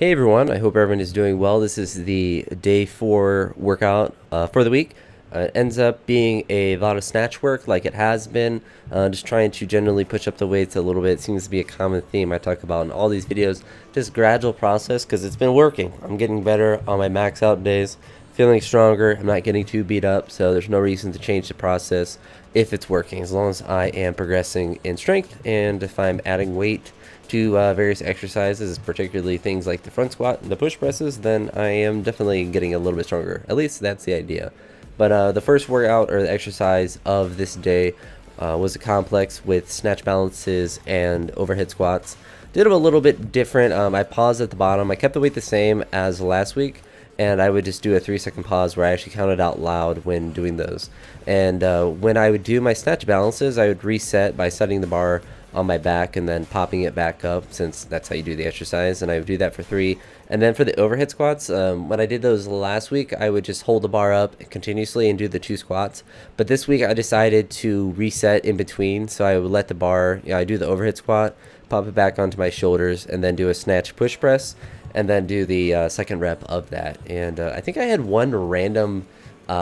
Hey everyone, I hope everyone is doing well. This is the day 4 workout for the week. It ends up being a lot of snatch work like it has been, just trying to generally push up the weights a little bit. It seems to be a common theme I talk about in all these videos. Just gradual process because it's been working. I'm getting better on my max out days, feeling stronger. I'm not getting too beat up, so there's no reason to change the process if it's working, as long as I am progressing in strength and if I'm adding weight to various exercises, particularly things like the front squat and the push presses, then I am definitely getting a little bit stronger. At least that's the idea. But the first workout or the exercise of this day was a complex with snatch balances and overhead squats. Did them a little bit different. I paused at the bottom. I kept the weight the same as last week, and I would just do a 3-second pause where I actually counted out loud when doing those. And when I would do my snatch balances, I would reset by setting the bar on my back and then popping it back up, since that's how you do the exercise, and I would do that for 3. And then for the overhead squats, when I did those last week, I would just hold the bar up continuously and do the 2 squats. But this week I decided to reset in between, so I would let the bar, I do the overhead squat, pop it back onto my shoulders, and then do a snatch push press, and then do the second rep of that. And I think I had one random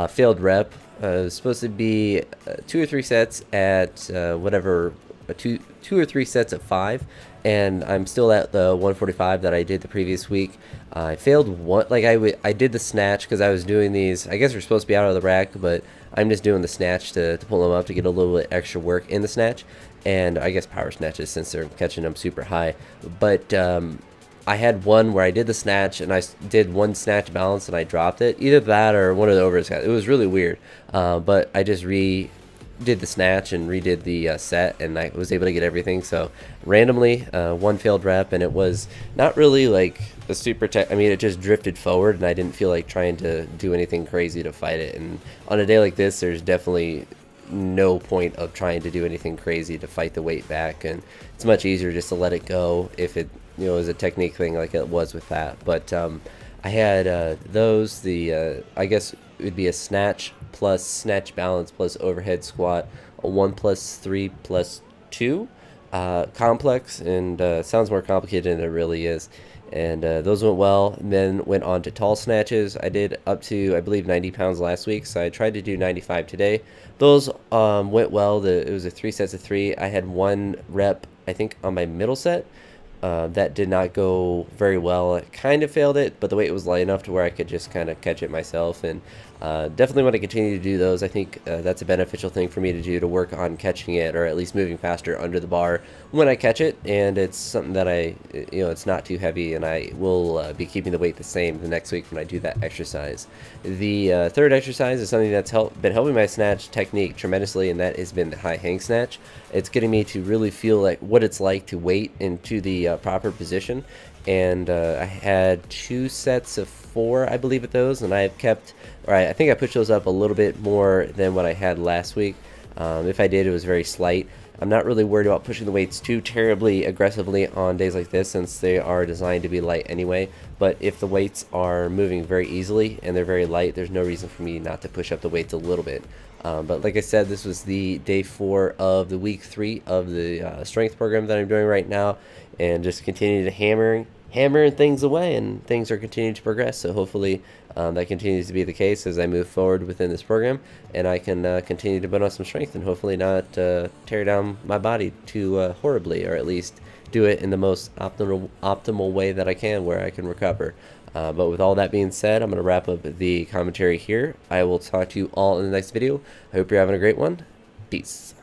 failed rep. It was supposed to be 2 or 3 sets at whatever, two or 3 sets of 5, and I'm still at the 145 that I did the previous week. I failed one. Like I did the snatch because I was doing these. I guess they're supposed to be out of the rack, but I'm just doing the snatch to pull them up to get a little bit extra work in the snatch, and I guess power snatches since they're catching them super high. But I had one where I did the snatch and I did one snatch balance and I dropped it. Either that or one of the overhead. It was really weird, but I just did the snatch and redid the set, and I was able to get everything. So randomly, one failed rep, and it was not really like a super I mean, it just drifted forward, and I didn't feel like trying to do anything crazy to fight it. And on a day like this, there's definitely no point of trying to do anything crazy to fight the weight back, and it's much easier just to let it go if it is a technique thing like it was with that. But I had those, I guess it would be a snatch plus snatch balance plus overhead squat, a 1 plus 3 plus 2 complex, and sounds more complicated than it really is. And those went well. And then went on to tall snatches. I did up to, I believe, 90 pounds last week, so I tried to do 95 today. Those went well. It was a 3 sets of 3. I had 1 rep, I think, on my middle set. That did not go very well. I kind of failed it, but the weight was light enough to where I could just kind of catch it myself, and definitely want to continue to do those. I think that's a beneficial thing for me to do, to work on catching it, or at least moving faster under the bar when I catch it. And it's something that it's not too heavy, and I will be keeping the weight the same the next week when I do that exercise. The third exercise is something that's been helping my snatch technique tremendously, and that has been the high hang snatch. It's getting me to really feel like what it's like to wait into the proper position. And I had 2 sets of 4, I believe, at those, and I've kept, or I think I pushed those up a little bit more than what I had last week. If I did, it was very slight. I'm not really worried about pushing the weights too terribly aggressively on days like this, since they are designed to be light anyway. But if the weights are moving very easily and they're very light, there's no reason for me not to push up the weights a little bit. But like I said, this was the day 4 of the week 3 of the strength program that I'm doing right now, and just continue to hammering things away, and things are continuing to progress. So hopefully that continues to be the case as I move forward within this program, and I can continue to put on some strength and hopefully not tear down my body too horribly, or at least do it in the most optimal way that I can, where I can recover. But with all that being said, I'm going to wrap up the commentary here. I will talk to you all in the next video. I hope you're having a great one. Peace.